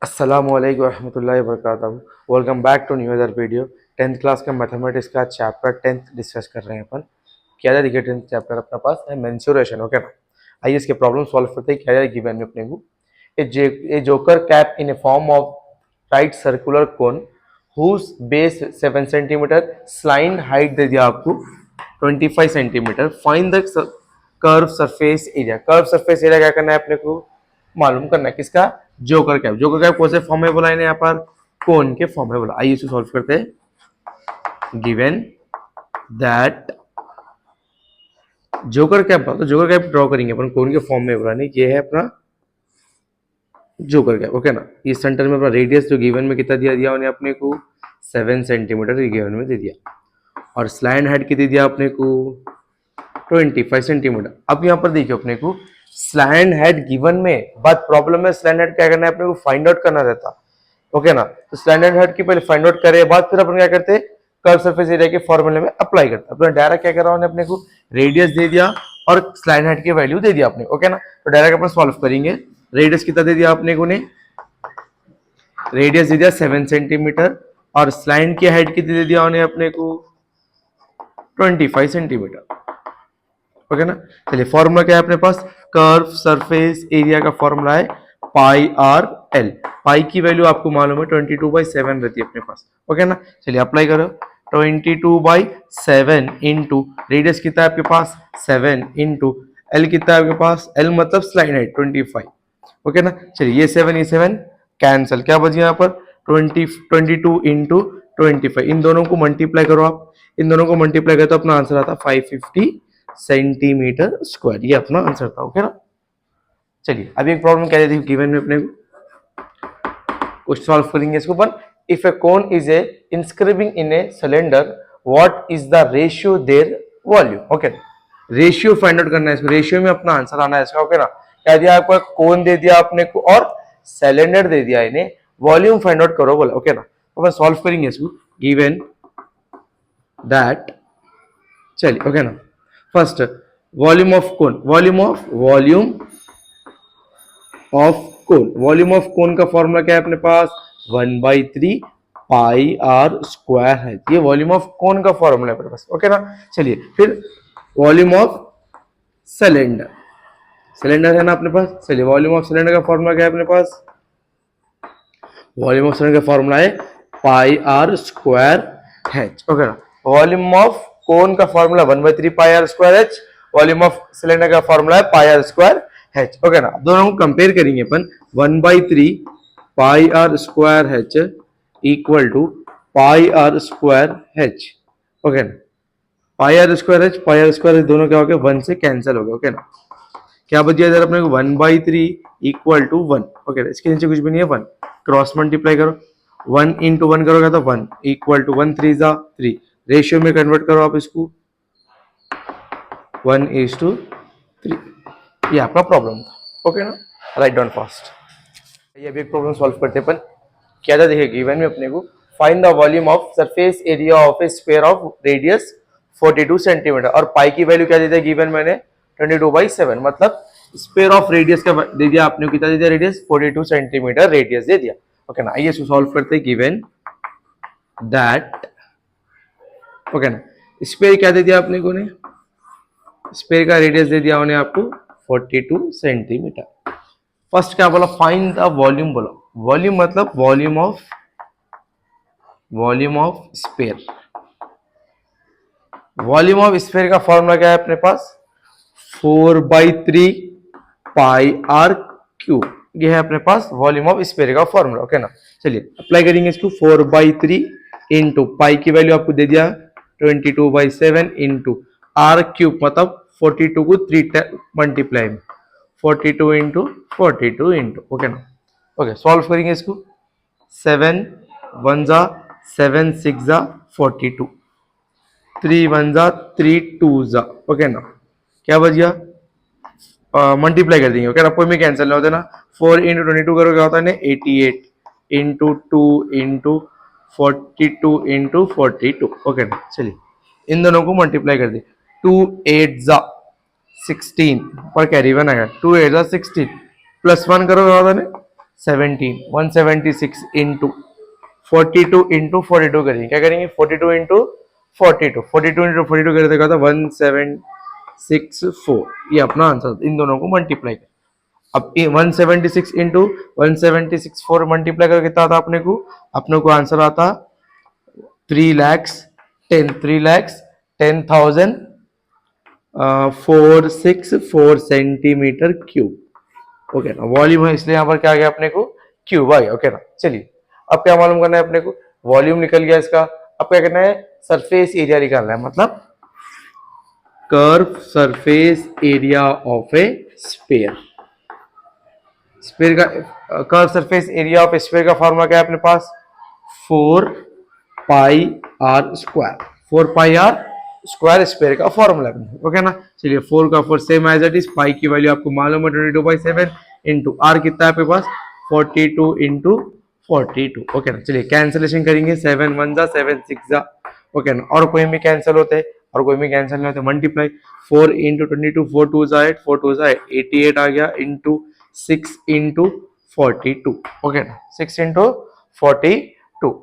अस्सलामुअलैकुम वरहमतुल्लाहि वबरकातुहू। Welcome back to new other video. 10th class का मैथमेटिक्स का चैप्टर 10th डिस्कस कर रहे हैं अपन। क्या है देखिए 10th चैप्टर अपने पास है मेंसुरेशन। ओके ना, आइए इसके प्रॉब्लम सॉल्व करते हैं। क्या है गिवन में अपने को a joker cap in a form of right circular cone whose base 7 centimetre, slant height दे दिया आपको 25 centimetre. Find the curve surface area. Curve surface area क्या करना है अपने को मालूम करना है, किसका? Joker cap. जोकर कैप कौन से फॉर्म में बोला है यहाँ पर? कोन के फॉर्म में बोला। आइए इसे सॉल्व करते हैं। गिवन दैट जोकर कैप, तो जोकर कैप ड्रॉ करेंगे अपन कोन के फॉर्म में बोला, नहीं ये है अपना जोकर कैप। ओके ना, इस सेंटर में अपना रेडियस जो गिवन में कितना दिया उन्हें अपने को 7 सेंटीमीटर गिवन में दे दिया, और स्लाइन हाइट कितनी दिया अपने को 25 सेंटीमीटर। अब यहाँ पर देखिए अपने को स्लैंड हेड गिवन में, बात प्रॉब्लम है स्लैंड हेड क्या करना है अपने को फाइंड आउट करना रहता। ओके ना, तो स्लैंड हेड की पहले फाइंड आउट करे, बाद फिर अपन क्या करते कर्व सरफेस एरिया के फॉर्मूले में अप्लाई करते। अपने डायरेक्ट क्या करा उन्हें अपने को रेडियस दे दिया और स्लैंड हेड की वैल्यू दे दिया अपने। ओके ना, तो डायरेक्ट अपन सॉल्व करेंगे। रेडियस कितना दे दिया अपने को ने? रेडियस दे दिया 7 सेंटीमीटर, और स्लैंड की हाइट कितनी दे दिया उन्हें अपने को 25 सेंटीमीटर। ओके ना, चलिए फॉर्मूला क्या है अपने पास? कर्व सरफेस एरिया का फॉर्मूला है पाई आर एल। पाई की वैल्यू आपको मालूम है 22/7 रहती है अपने पास। ओके ना, चलिए अप्लाई करो। 22/7 इंटू रेडियस कितना है आपके पास 7 इंटू एल कितना है आपके पास? एल मतलब स्लाइन हाइट 25। ओके ना, चलिए ये 7 कैंसल, क्या बच गया यहाँ पर 22 इंटू 25। इन दोनों को मल्टीप्लाई करो आप, इन दोनों को मल्टीप्लाई करो तो अपना आंसर आता 550 सेंटीमीटर स्क्वायर। ये अपना आंसर था। ओके ना, चलिए अभी एक प्रॉब्लम क्या देती गिवन में अपने को सॉल्व करेंगे इसको अपन। If a cone is a inscribing in a cylinder, what is the ratio their volume. Okay, ratio find out करना है इसको, रेशियो में अपना आंसर आना है इसका। ओके ना, क्या दिया आपको? कोन दे दिया अपने को और सिलेंडर दे दिया, इन्हें वॉल्यूम फाइंड आउट करो बोला। ओके ना, अपन सॉल्व करेंगे इसको। गिवन दैट, चलिए ओके ना, first volume of cone, volume of cone का फॉर्मूला क्या है अपने पास? 1/3 पाई आर स्क्वायर है। ये वॉल्यूम ऑफ कोन का फॉर्मूला है अपने पास। ओके ना, चलिए फिर वॉल्यूम ऑफ सिलेंडर, सिलेंडर है ना अपने पास। चलिए वॉल्यूम ऑफ सिलेंडर का फॉर्मूला क्या है अपने पास? वॉल्यूम ऑफ सिलेंडर का फॉर्मूला है pi r square h. Okay ना, वॉल्यूम ऑफ कोन का formula 1/3 pi r square h, volume of cylinder का फॉर्मूला है pi r square h. Okay ना, दोनों को कंपेयर करेंगे अपन। 1/3 pi r square h equal to pi r square h. Okay ना, पाई आर स्क्वायर दोनों क्या हो गया? 1 से कैंसिल हो गया। ओके ना, क्या बच गया इधर अपने को? 1/3 इक्वल टू 1। ओके, इसके नीचे कुछ भी नहीं है, 1 क्रॉस मल्टीप्लाई करो, 1 इंटू 1 करोगे तो 1 इक्वल टू 1 3 जा 3। रेशियो में कन्वर्ट करो आप इसको, 1:3। ये आपका प्रॉब्लम था। ओके ना, राइट डाउन फास्ट। ये भी एक प्रॉब्लम सॉल्व करते हैं अपन। क्या था देखिए गिवन में अपने को find the volume of surface area of a sphere of radius 42 centimetre, और पाई की वैल्यू क्या दी थी गिवन मैंने 22/7, मतलब स्फीयर ऑफ रेडियस का दे दिया आपने, कितना दे दिया? रेडियस 42 सेंटीमीटर रेडियस दे दिया। ओके ना, आइए इसको सॉल्व करते हैं। गिवन दैट, ओके ना, स्फीयर क्या दे दिया आपने को ने? स्फीयर का रेडियस दे दिया उन्हें आपको 42 सेंटीमीटर। फर्स्ट क्या बोला? फाइंड द वॉल्यूम बोला। वॉल्यूम मतलब volume of sphere. Volume of sphere का फॉर्मूला क्या है अपने पास? 4/3 पाई आर क्यूब। ये है अपने पास वॉल्यूम ऑफ स्फीयर का फॉर्मूला। ओके ना, चलिए अप्लाई करेंगे इसको। 4/3 इंटू पाई की वैल्यू आपको दे दिया 22/7 इंटू आर क्यूब, मतलब 42 को 3 मल्टीप्लाई में 42 इंटू 42 इंटू। ओके ना, ओके सॉल्व करेंगे इसको। 7 1 जा 7 6 जा 42, 3 1 जा 3 2 जा। ओके ना, क्या बच गया? मल्टीप्लाई कर देंगे। ओके ना, कोई में कैंसिल नहीं होता ना। 4 इंटू 22 करो क्या होता है ना? 88 इंटू 2 इंटू 42 इंटू 42। ओके ना, चलिए इन दोनों को मल्टीप्लाई कर दिए। 2 8 जा 16 पर कैरी 1 आएगा, 2 8 जा 16 प्लस 1 करो क्या होता है? 17 176 इंटू 42 करेंगे, क्या करेंगे 42 इंटू 42 कर देगा तो 1764, ये अपना आंसर, इन दोनों को मल्टीप्लाई कर। अब 176 इंटू 176 मल्टीप्लाई करके कितना आता अपने को आंसर आता 3,10,000 464 सेंटीमीटर क्यूब। ओके ना, वॉल्यूम है इसलिए यहाँ पर क्या आ गया अपने को क्यूब आ गया। ओके ना, चलिए अब क्या मालूम करना है अपने को, वॉल्यूम निकल गया इसका, अब क्या करना है सरफेस एरिया निकालना है, मतलब curve surface area of a sphere. Sphere का curve surface area of sphere का फॉर्मूला क्या है अपने पास 4 pi r square, 4 pi r square square का फॉर्मूला है। ओके ना, चलिए 4 का 4 same as it is, pi की वैल्यू आपको मालूम है 22/7 इंटू आर कितना है आपके पास 42 इंटू 42। ओके ना, चलिए कैंसिलेशन करेंगे, 7 1 जा 7 6 जा। ओके ना, और कोई भी कैंसिल होते हैं और कोई भी कैंसिल नहीं होते, मल्टीप्लाई 4 इंटू 22 4 2 जा 8 4 2 जा 88 आ गया इंटू 6 इंटू 42। ओके ना, 6 इंटू 42।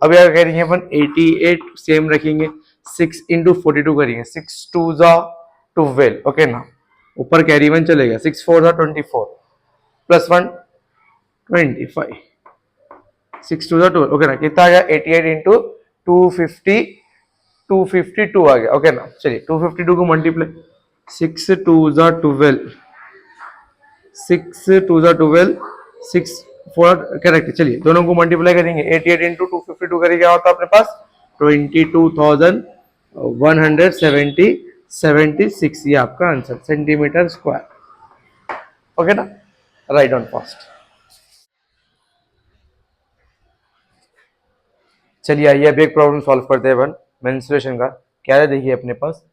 अब क्या करेंगे अपन 88 सेम रखेंगे, 6 इंटू 42 करेंगे, 6 2 जा 12। ओके ना, ऊपर कैरी 1 चलेगा, 6 4 जा 24 प्लस 1 25, 6 2 जा 12। ओके ना, कितना आ गया 88 इंटू 252 आ गया। ओके ना, चलिए 252 को मल्टीप्लाई 6 2 जा 12 6 2 जा 12 6 4 करेक्ट। चलिए दोनों को मल्टीप्लाई करेंगे, 88 इंटू 252 करेंगे, क्या होता है अपने पास 22,176, ये आपका आंसर सेंटीमीटर स्क्वायर। ओके ना, राइट ऑन फास्ट। चलिए आइए अब एक प्रॉब्लम सॉल्व करते हैं अपन मेंस्ट्रुएशन का। क्या है देखिए अपने पास,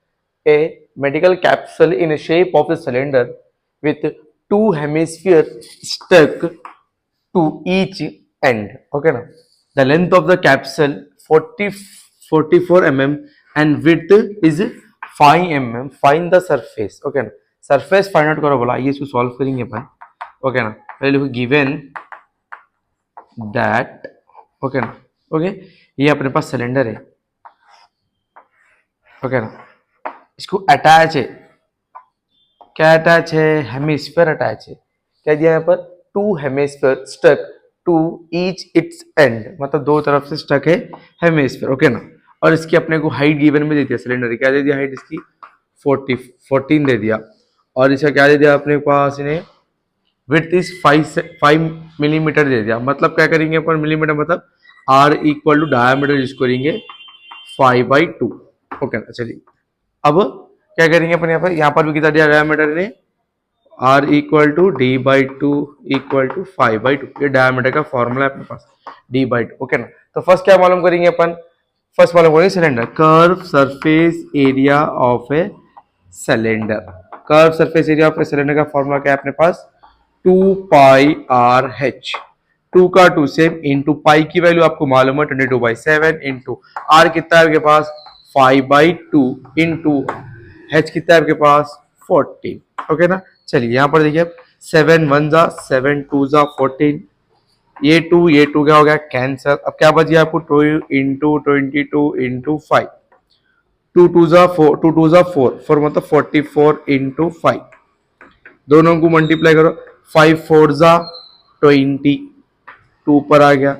a medical capsule in shape of a cylinder with 2 hemisphere stuck to each end. Okay ना, the length of the capsule 44 mm and width is 5 mm. Find the surface. Okay ना, surface find out करो बोला, आइए इसको solve करेंगे अपन। Okay ना, पहले लिखो गिवन दैट। ओके ना, ओके ये अपने पास सिलेंडर है। ओके ना, इसको अटैच है, क्या अटैच है हेमिस्फीयर अटैच है। क्या दिया यहाँ पर 2 hemisphere stuck to each its end, मतलब दो तरफ से स्टक है हेमिस्फीयर। ओके ना, और इसकी अपने को हाइट गिवन में दे दिया सिलेंडर, क्या दे दिया हाइट इसकी 14 दे दिया, और इसका क्या दे दिया अपने पास इन्हें विड्थ इज 5 मिलीमीटर दे दिया। मतलब क्या करेंगे अपन मिलीमीटर, मतलब r equal to diameter use करेंगे 5/2। ओके ना, चलिए अब क्या करेंगे अपन यहाँ पर भी कितना दिया डायमीटर ने R equal to D/2 equal to 5/2, ये डायमीटर का फॉर्मूला है अपने पास D/2। ओके ना, तो फर्स्ट क्या मालूम करेंगे अपन, फर्स्ट मालूम करेंगे cylinder curve surface area of a cylinder. Curve surface area of a cylinder का फॉर्मूला क्या है अपने पास 2 पाई आर एच, 2 का 2 सेम इंटू पाई की वैल्यू आपको मालूम है 22/7 इंटू आर कितना है आपके पास 5/2 इंटू एच कितना है आपके पास 14। ओके ना, चलिए यहाँ पर देखिए 7 1 जा 7 2 जा 14, ये 2 क्या हो गया कैंसर। अब क्या बच गया आपको 2 इंटू 22 इंटू 5, 2 2 जा 4 2 2 जा 4 4 मतलब 44 इंटू 5, दोनों को मल्टीप्लाई करो 5 4 जा 20, 2 पर आ गया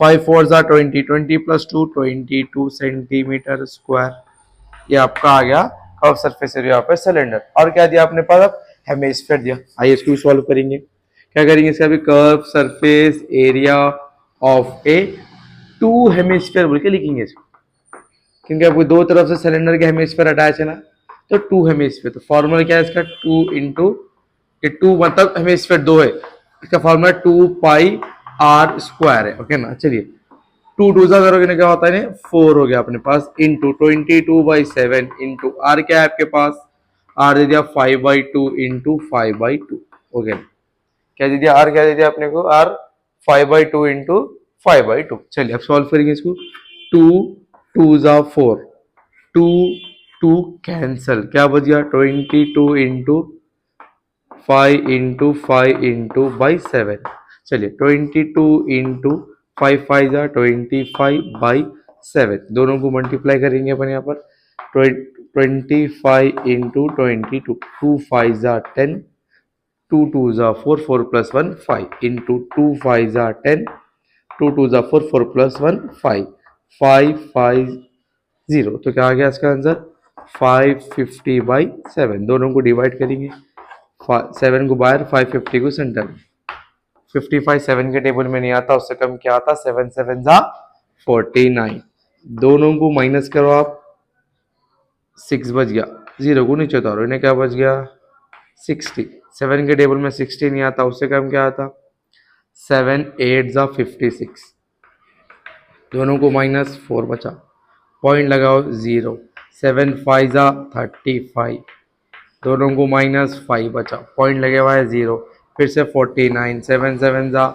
5 4 जा 20 20 प्लस 2 22 सेंटीमीटर स्क्वायर, ये आपका आ गया curve surface area of a cylinder. और क्या दिया आपने पास अब हेमिस्फीयर दिया, आइए इसको सॉल्व करेंगे। क्या करेंगे इसका भी curve surface area of A 2 hemisphere बोल के लिखेंगे इसको, क्योंकि आपको दो तरफ से सिलेंडर के हेमिस्फीयर अटैच है ना, तो 2 हेमिस्फीयर। तो फॉर्मूला क्या है इसका 2 इंटू, ये 2 मतलब हेमिस्फीयर 2 है, इसका फॉर्मूला 2 पाई आर स्क्वायर है। ओके ना, चलिए 2 2 जा करोगे क्या होता है 4 हो गया अपने पास इंटू 22/7 इंटू आर क्या है आपके पास आर दे दिया 5/2 इंटू 5/2। ओके, क्या दे दिया आर, क्या दे दिया अपने को आर 5/2 इंटू 5/2। चलिए अब सॉल्व करेंगे इसको, 2 2 जा 4, 2 2 कैंसल, क्या बच गया 22 इंटू 5 इंटू 5 इंटू बाई 7। चलिए 22 इंटू 5 5 जा 25/7, दोनों को मल्टीप्लाई करेंगे अपन यहाँ पर 25 इंटू 22, 2 5 जा 10, 2 2 जा 4, 4 + 1 5 इंटू 2 5 जा 10, 2 2 जा 4, 4 + 1 5, 550। तो क्या आ गया इसका आंसर 550/7। दोनों को डिवाइड करेंगे, 7 को बाहर, 550 को सेंटर में। 55 7 के टेबल में नहीं आता, उससे कम क्या आता, 7 7 जा 49। दोनों को माइनस करो आप, 6 बच गया, 0 को नीचे उतारो, इन्हें क्या बच गया 60। 7 के टेबल में 60 नहीं आता, उससे कम क्या आता, 7 8 जा 56। दोनों को माइनस, 4 बचा, पॉइंट लगाओ 0। 7 5 जा 35, दोनों को माइनस, 5 बचा, पॉइंट लगे हुआ है 0। फिर से 49, 7 7 जा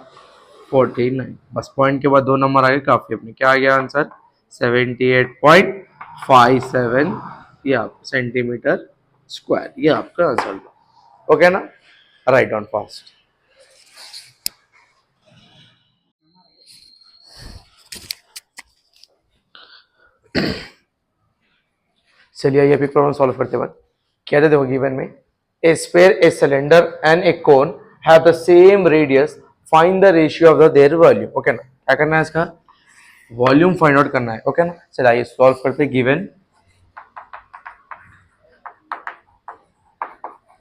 49, बस पॉइंट के बाद 2 नंबर आगे काफी अपने। क्या आ गया आंसर 78.57 ये सेंटीमीटर स्क्वायर, ये आपका आंसर। ओके ना, राइट ऑन फास्ट। चलिए ये प्रॉब्लम सॉल्व करते वक्त क्या देखो गिवन में ए sphere, a cylinder and A cone have the same radius, find the ratio of the there volume. Okay ना, क्या करना है इसका वॉल्यूम फाइंड आउट करना है। ओके ना, चलिए आइए सॉल्व करते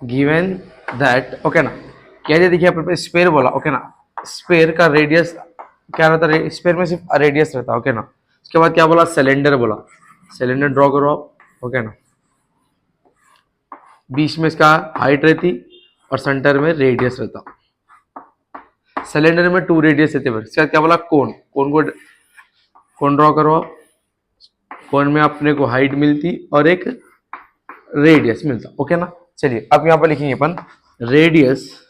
गिवन दैट। ओके ना, क्या देखिए अपन स्फीयर बोला। ओके ना, स्फीयर का रेडियस क्या रहता है, स्फीयर में सिर्फ रेडियस रहता है। ओके ना, उसके बाद क्या बोला सिलेंडर बोला, सिलेंडर ड्रॉ करो आप। ओके ना, बीच में इसका हाइट रहती और सेंटर में रेडियस रहता। सिलेंडर में 2 रेडियस रहते हैं। इसका क्या बोला कोन, कोन ड्रॉ करो आप। कोन में अपने को हाइट मिलती और एक रेडियस मिलता। ओके ना, चलिए अब यहाँ पर लिखेंगे अपन रेडियस,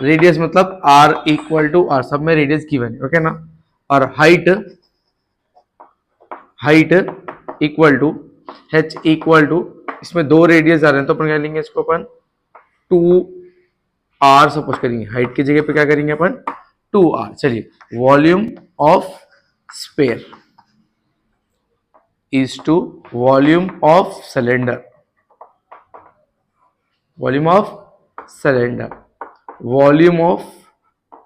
रेडियस मतलब r = r, सब में रेडियस गिवन है। ओके ना, और हाइट h इसमें 2 रेडियस आ रहे हैं तो अपन क्या लेंगे इसको अपन 2r सपोज करेंगे, हाइट की जगह पे क्या करेंगे अपन 2r। चलिए volume of sphere is to volume of cylinder, volume of cylinder, volume of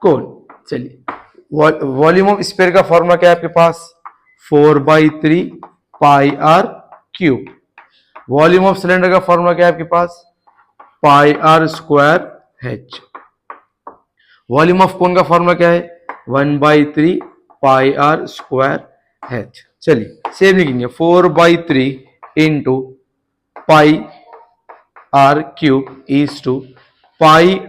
cone. चलिए वॉल्यूम ऑफ स्फीयर का फॉर्मूला क्या है आपके पास 4/3 πr³। वॉल्यूम ऑफ सिलेंडर का फॉर्मूला क्या है आपके पास πr²h। वॉल्यूम ऑफ कोन का फॉर्मूला क्या है 1/3 πr²h। चलिए सेम लिखेंगे 4/3 into πr³ is to πr²।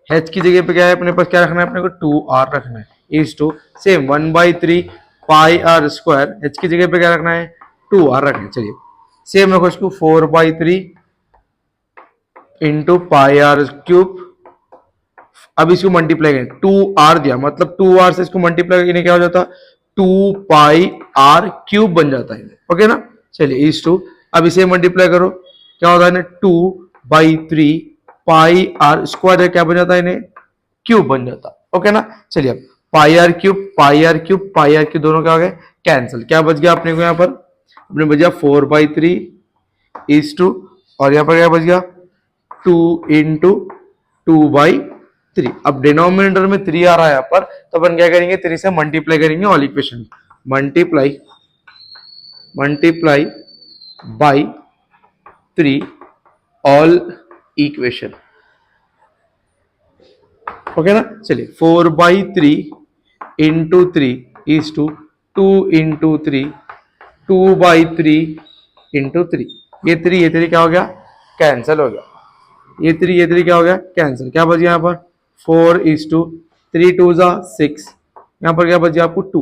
h की जगह पे क्या है अपने पास, क्या रखना है अपने को 2r रखना है, is to same 1/3 πr²। h की जगह पे क्या रखना है 2r रखना है। चलिए सेम रखो इसको 4/3 इंटू πr³। अब इसको मल्टीप्लाई करें, 2r दिया मतलब 2r से इसको मल्टीप्लाई करने क्या हो जाता 2πr³ बन जाता है। ओके ना, चलिए इज टू अब इसे मल्टीप्लाई करो, क्या होता है 2/3 πr² क्या बन जाता है इन्हें क्यूब बन जाता। ओके ना, चलिए अब πr³ दोनों क्या हो गए कैंसिल, क्या बच गया अपने को यहाँ पर अपने बच गया 4/3 इज टू और यहाँ पर क्या बच गया 2 इंटू 2/3। अब डिनोमिनेटर में 3 आ रहा है यहाँ पर, तो अपन क्या करेंगे 3 से मल्टीप्लाई करेंगे all equation, multiply by 3 all equation. Okay ना, चलिए 4/3 into 3 is to 2 into 3, 2/3 into 3। ये 3 क्या हो गया कैंसिल हो गया, ये 3 क्या हो गया कैंसिल, क्या बच गया यहाँ पर 4 इज टू 3 2 जा 6, यहाँ पर क्या बच गया आपको 2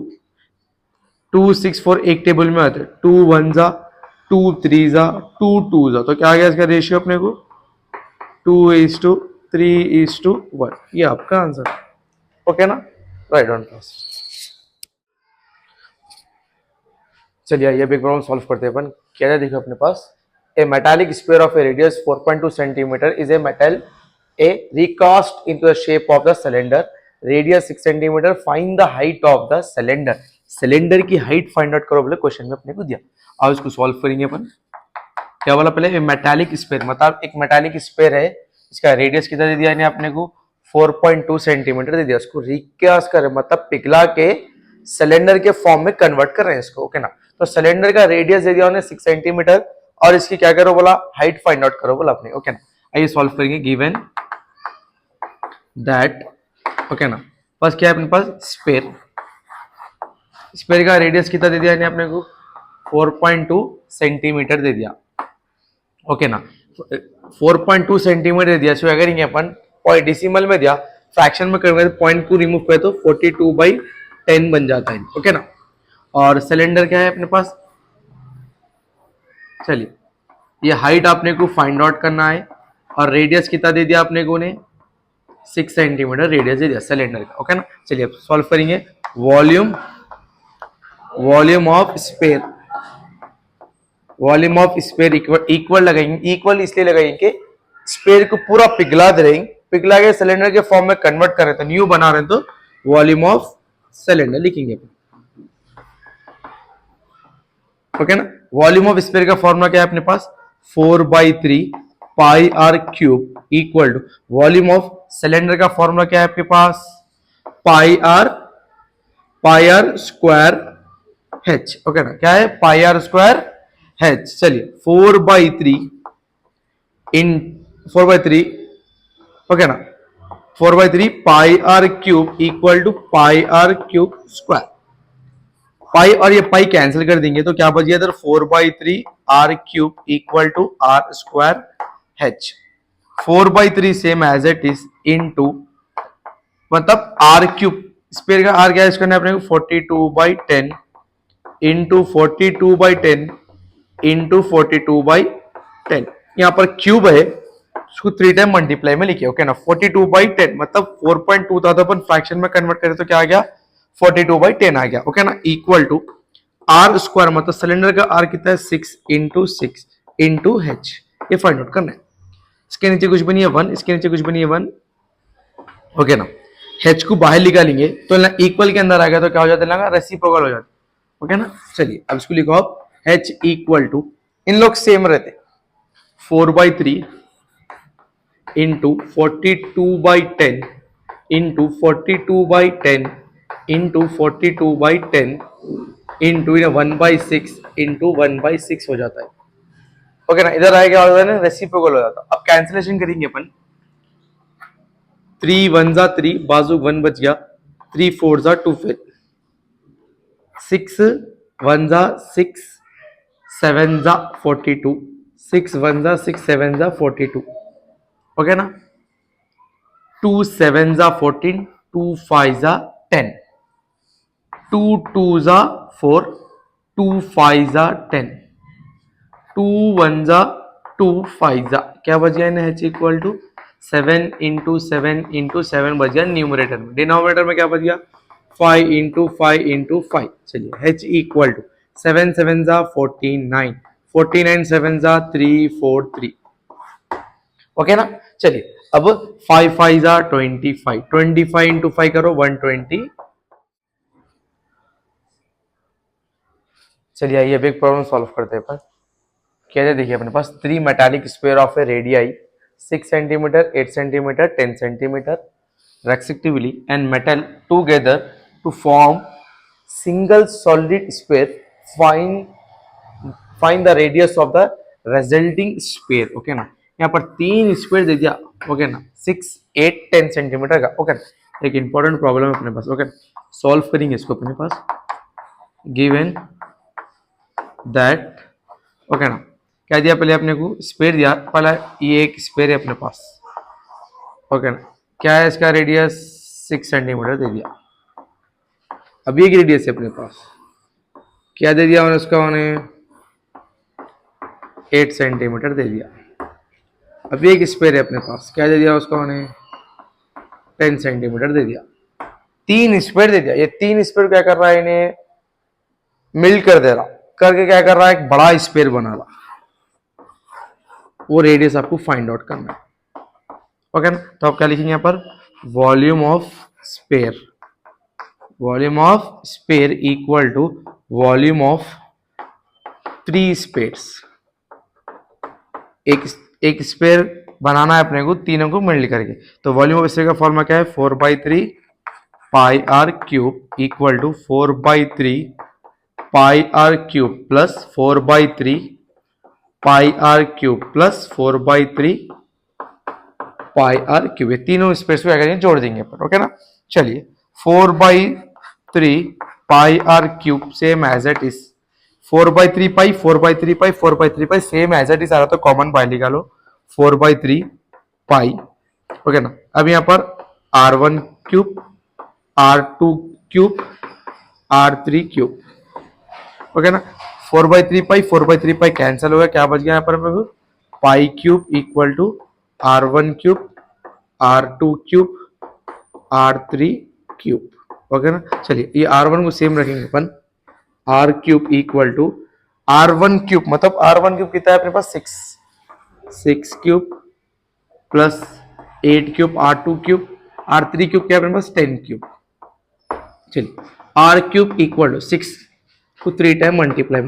2 6 4 एक टेबल में आते हैं, 2 1 जा 2 3 जा 2 2 जा, तो क्या आ गया इसका रेशियो अपने को 2:3:1, ये आपका आंसर। ओके ना, राइट ऑन क्लास। चलिए ये बिग प्रॉब्लम सॉल्व करते हैं अपन। क्या है देखो अपने पास a metallic sphere of a radius 4.2 centimetre is a metal a recast into the shape of the cylinder, radius 6 centimetre, find the height of the cylinder. Cylinder की हाइट फाइंड आउट करो बोले क्वेश्चन में अपने को दिया। अब इसको solve करेंगे अपन। क्या बोला पहले, मेटालिक स्फीयर, मतलब एक मेटालिक स्फीयर है, इसका रेडियस कितना दे दिया अपने को 4.2 सेंटीमीटर दे दिया। उसको रिकास्ट कर मतलब पिघला के सिलेंडर के फॉर्म में कन्वर्ट कर रहे हैं इसको, ओके ना। तो सिलेंडर का रेडियस दे दिया उन्हें 6 सेंटीमीटर और इसकी क्या करो बोला, हाइट फाइंड आउट करो बोला अपने, ओके ना। आइए सॉल्व करेंगे। गिवन दैट, ओके ना, फर्स्ट क्या है अपने पास, स्फीयर, स्फीयर का रेडियस कितना दे दिया अपने को 4.2 सेंटीमीटर दे दिया, ओके ना। 4.2 सेंटीमीटर दे दिया। इसको अगर अपन पॉइंट डिसिमल में दिया, फ्रैक्शन में करेंगे तो पॉइंट को रिमूव करें तो 42/10 बन जाता है, ओके ना। और सिलेंडर क्या है अपने पास, चलिए ये हाइट आपने को फाइंड आउट करना है और रेडियस कितना दे दिया आपने को ने 6 सेंटीमीटर रेडियस दे दिया सिलेंडर का, ओके ना। चलिए अब सॉल्व करेंगे। Volume of sphere, volume of sphere equal लगाएंगे, इक्वल इसलिए लगाएंगे कि स्फीयर को पूरा पिघला दे रहे, पिघला के सिलेंडर के फॉर्म में कन्वर्ट कर रहे हैं, तो न्यू बना रहे हैं, तो वॉल्यूम ऑफ सिलेंडर लिखेंगे, ओके ना। वॉल्यूम ऑफ स्फीयर का फॉर्मूला क्या है अपने पास, 4/3 pi r cube equal to volume of cylinder का फॉर्मूला क्या है आपके पास, pi r square h, okay ना। क्या है, पाई आर स्क्वायर एच। चलिए 4/3 ओके ना, 4/3 pi r cube equal to pi r cube square. Pi और ये पाई कैंसिल कर देंगे तो क्या बच गया इधर, 4/3 r cube equal to r square h. 4/3 same as it is into मतलब आर क्यूब, स्क्वायर का आर क्या है इसका अपने को 42/10 इंटू 42/10 इंटू 42/10। यहाँ पर क्यूब है, उसको 3 टाइम मल्टीप्लाई में लिखिए, ओके ना। 42/10 मतलब 4.2 था तो अपन फ्रैक्शन में कन्वर्ट करें तो क्या आ गया, 42/10 आ गया, ओके ना। इक्वल टू आर स्क्वायर मतलब सिलेंडर का आर कितना है 6 इंटू 6 इंटू एच, ये फाइंड आउट करना है। इसके नीचे कुछ भी नहीं है 1, इसके नीचे कुछ भी नहीं है 1, ओके ना। एच को बाहर निकालेंगे तो इक्वल के अंदर आ गया तो क्या हो जाता है, रेसिप्रोकल हो जाता है, ओके ना। चलिए अब इसको लिखो आप, एच इक्वल टू, इन लोग सेम रहते, 4/3 into 42/10 into 42/10 into 42/10 into 1/6 into 1/6 हो जाता है, ओके ना। इधर आएगा ना, रेसिप्रोकल हो जाता। अब कैंसिलेशन करेंगे अपन, 3 1 जा 3, बाजू 1 बच गया, 3 4 जा 2, फिर 6 1 जा 6, 7 जा 42, 6 1 जा 6, 7 जा 42, ओके ना। 2 7 जा 14, 2 5 जा 10, 2 2 जा 4, 2 5 जा 10, 2 1 जा 2, 5 जा क्या बच गया इन्हें, H equal to 7 into 7 into 7 बच गया न्यूमरेटर में। डिनोमिनेटर में क्या बच गया, 5 इंटू 5 इंटू 5। चलिए एच इक्वल टू 7 7 जा 49, 49 7 जा 343, ओके ना। चलिए अब 5 5 जा 25, 25 इंटू 5 करो 120। चलिए आइए अब एक प्रॉब्लम सॉल्व करते हैं अपन। क्या है देखिए अपने पास, 3 metallic square of A radii 6 centimetre, 8 centimetre, 10 centimetre respectively and metal together to form single solid sphere. Find the radius of the resulting sphere, okay ना। यहाँ पर 3 स्क्वायर दे दिया, ओके ना, 6 8 10 सेंटीमीटर का, ओके ना। एक इंपॉर्टेंट प्रॉब्लम है अपने पास, ओके। सॉल्व करेंगे इसको अपने पास। गिवन दैट, ओके ना, क्या दिया पहले अपने को, स्क्वायर दिया पहला, ये एक स्क्वायर है अपने पास, ओके ना। क्या है इसका रेडियस 6 सेंटीमीटर दे दिया। अब ये रेडियस है अपने पास, क्या दे दिया उसका उन्हें 8 सेंटीमीटर दे दिया। अब एक स्क्वायर है अपने पास, क्या दे दिया उसका उन्हें 10 सेंटीमीटर दे दिया। 3 स्क्वायर दे दिया, ये 3 स्क्वायर क्या कर रहा है, इन्हें मिल कर दे रहा, करके क्या कर रहा है, एक बड़ा स्क्वायर बना रहा। वो रेडियस आपको फाइंड आउट करना है, ओके ना। तो आप क्या लिखेंगे यहाँ पर, volume of sphere, volume of sphere equal to volume of 3 spheres. एक एक स्पेयर बनाना है अपने को तीनों को मिल करके, तो वॉल्यूम ऑफ स्पेयर का फॉर्मूला क्या है, 4/3 pi r cube equal to 4/3 pi r cube plus 4/3 pi r cube plus 4/3 pi r cube. ये तीनों स्पेस को क्या करेंगे, जोड़ देंगे अपन। ओके ना। चलिए 4/3 pi r cube same as it is 4/3 pi 4/3 pi 4/3 pi same as it is आ रहा, तो कॉमन पाई निकालो 4/3 पाई। ओके ना। अब यहाँ पर R1 cube, R2 cube, R3 cube. Okay ना। 4/3 पाई 4/3 पाई कैंसिल हो गया, क्या बच गया यहाँ पर मेरे को, pi cube equal to R1 cube, R2 cube, R3 cube. Okay ना। चलिए ये R1 को सेम रखेंगे अपन, R cube equal to R1 cube, मतलब R1 क्यूब कितना है अपने पास, 6 cube plus 8 cube R2 cube, R3 cube क्या है अपने पास, 10 क्यूब। चलिए R क्यूब इक्वल टू 6 को 3 टाइम मल्टीप्लाई,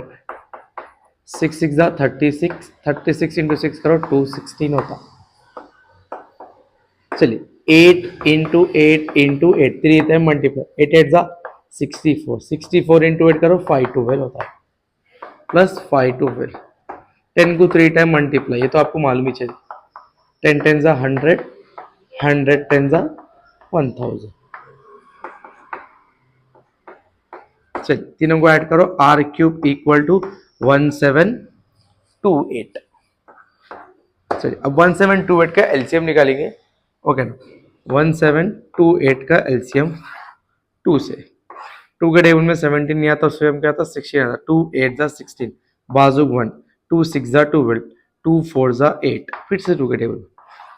6 6 जा 36, 36 इंटू 6 करो 216 होता। चलिए 8 इंटू 8 इंटू 8 3 टाइम मल्टीप्लाई, 8 8 जा 64, 64 इंटू 8 करो 512 होता है, प्लस 512, 10 को 3 टाइम मल्टीप्लाई, ये तो आपको मालूम ही चाहिए, 10 10 जा 100, 100 10 जा 1000। चलिए तीनों को ऐड करो, R क्यूब इक्वल टू 1728। चलिए अब 1728 का एलसीएम निकालेंगे। ओके ना। 1728 का एलसीएम 2 से, 2 के टेबल में 17 नहीं आता, उससे हम क्या था 16 आता, 2 8 जा 16 बाजू 1, 2 6 जा 12, 2 4 जा 8, फिर से 2 के टेबल,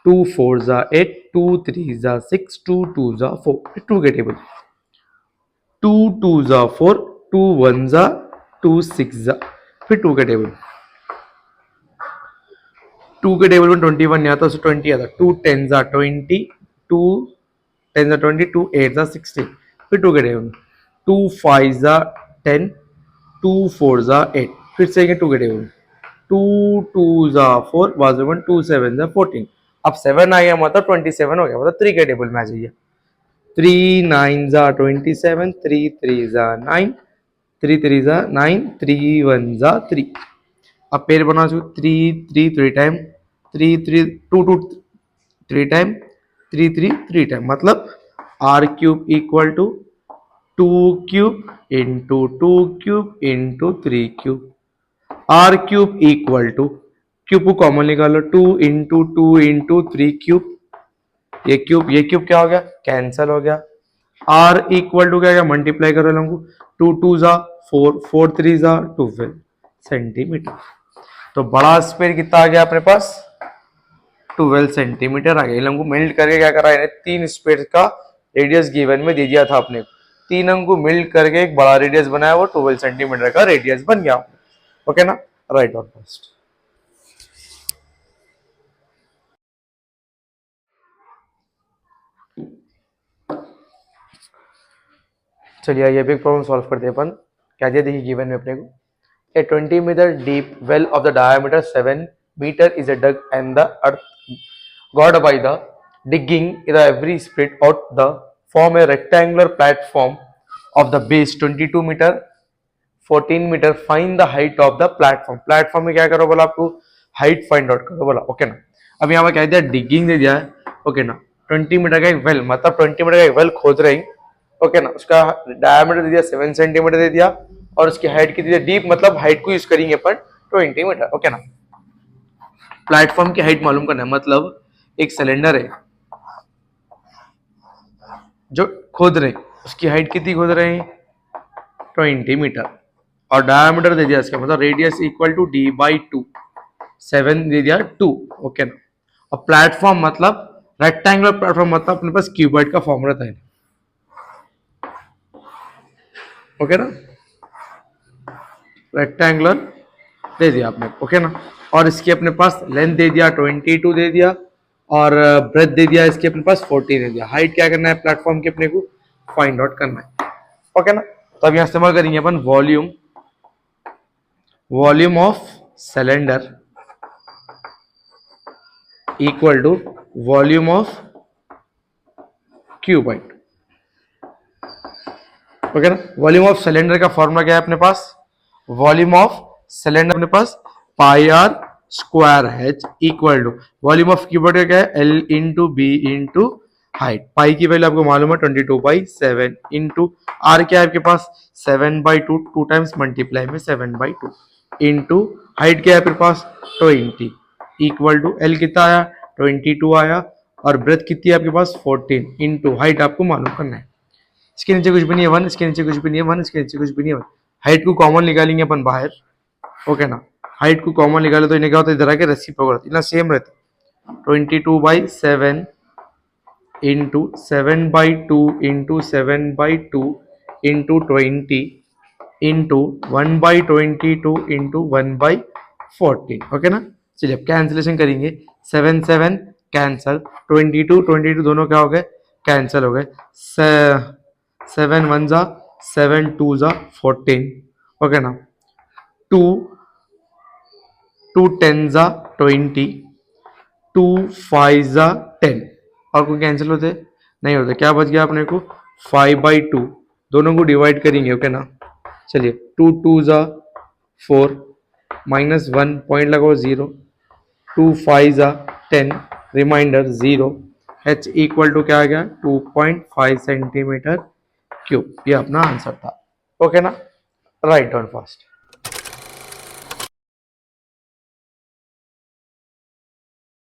2 4 जा 8, 2 3 जा 6, 2 2 जा 4, फिर 2 के टेबल, 2 2 जा 4, 2 1 जा 2, 6 जा, फिर 2 के टेबल, 2 के टेबल में 21 नहीं आता, उससे 20 आता, 2 10 जा 20, 2 10 जा 20, 2 8 जा 16, फिर 2 के टेबल में 2 5 जा 10, 2 4 जा 8, फिर से 2 के टेबल में 2 2 जा 4 बाजू में 2 7 जा 14। अब 7 आ गया मतलब 27 हो गया, मतलब 3 के टेबल में आ जाइए, 3 9 जा 27, 3 3 जा 9, 3 3 जा 9, 3 1 जा 3। अब पेड़ बना 3 3 3 टाइम, 3 3 2 2 3 टाइम, 3 3 3 टाइम, मतलब R cube equal to 2 cube into 2 cube into 3 cube, R cube equal to, cube को कॉमन निकालो, 2 इंटू 2 इंटू 3 क्यूब, ये क्यूब क्या हो गया, कैंसल हो गया। R इक्वल टू क्या गया, मल्टीप्लाई करो लोगों को, 2 2 जा 4, 4 3 जा 12 सेंटीमीटर। तो बड़ा स्पेयर कितना आ गया अपने पास, 12 सेंटीमीटर आ गया। इन लोगों को मिल्ट करके क्या करा है, 3 स्पेयर का रेडियस गिवन में दे दिया था अपने को, तीनों को मिल्ट करके एक बड़ा रेडियस बनाया, वो 12 सेंटीमीटर का रेडियस बन गया। ओके ना, राइट और फर्स्ट। चलिए ये भी प्रॉब्लम सॉल्व करते हैं अपन। क्या दिया देखिए गिवन में अपने को, a 20 meter deep well of the diameter 7 meter is a dug and the earth got by the digging the every split out the form a rectangular platform of the base 22 meter 14 meter find the height of the platform। Platform में क्या करो बोला आपको, height find out करो बोला। Okay ना। अब यहाँ पर क्या दिया, डिगिंग दे दिया है। ओके ना। 20 मीटर का एक वेल, मतलब 20 मीटर का एक वेल खोद रही। ओके ना। उसका डायमीटर दे दिया 7 सेंटीमीटर दे दिया, और उसकी हाइट कितनी है, डीप मतलब हाइट को यूज करेंगे अपन 20 मीटर। ओके ना। प्लेटफॉर्म की हाइट मालूम करना है, मतलब एक सिलेंडर है जो खोद रहे, उसकी हाइट कितनी खोद रहे हैं, 20 मीटर, और डायमीटर दे दिया इसका, मतलब radius equal to d by 2, 7 दे दिया 2। ओके ना। और प्लेटफॉर्म मतलब रेक्टेंगुलर प्लेटफॉर्म, मतलब अपने पास क्यूबॉइड का फॉर्म रहता है। ओके ना, रेक्टेंगुलर दे दिया आपने। ओके ना। और इसकी अपने पास लेंथ दे दिया 22 दे दिया, और ब्रेथ दे दिया इसके अपने पास 14 दे दिया। हाइट क्या करना है प्लेटफॉर्म की अपने को फाइंड आउट करना है, ओके ना। तो अब यहाँ इस्तेमाल करेंगे अपन volume of cylinder equal to volume of cuboid, okay ना। वॉल्यूम ऑफ सिलेंडर का फॉर्मूला क्या है अपने पास, वॉल्यूम ऑफ सिलेंडर अपने पास pi r square h equal to volume of cuboid का क्या है l into b into height. Pi की वैल्यू आपको मालूम है 22/7 इंटू आर क्या है आपके पास 7/2, 2 टाइम्स मल्टीप्लाई में 7/2 इंटू हाइट क्या है आपके पास 20 इक्वल टू एल कितना आया 22 आया और ब्रेथ कितनी है आपके पास 14 इंटू हाइट आपको मालूम करना है। इसके नीचे कुछ भी नहीं है 1, इसके नीचे कुछ भी नहीं है 1, इसके नीचे कुछ भी नहीं है 1। हाइट को कॉमन निकालेंगे अपन बाहर, ओके ना। हाइट को कॉमन निकाले तो इन्हें क्या होता है इधर आके रेसिप्रोकल होता है, इतना सेम रहता है 22/7 into 7/2 into 7/2 into 20 into 1/22 into 1/14, okay ना। चलिए अब कैंसिलेशन करेंगे 7 7 कैंसल 22 दोनों क्या हो गए कैंसिल हो गए 7 1 जा 7 2 जा 14, ओके ना। 2 2 10 जा 20 2 5 जा 10 और कोई कैंसिल होते नहीं होते, क्या बच गया अपने को 5/2, दोनों को डिवाइड करेंगे, ओके ना। चलिए 2 2 जा 4 -1 पॉइंट लगाओ 0 2 5 जा 10 रिमाइंडर 0 h इक्वल टू क्या आ गया 2.5 सेंटीमीटर क्यूब। ये अपना आंसर था, ओके ना। Write down fast.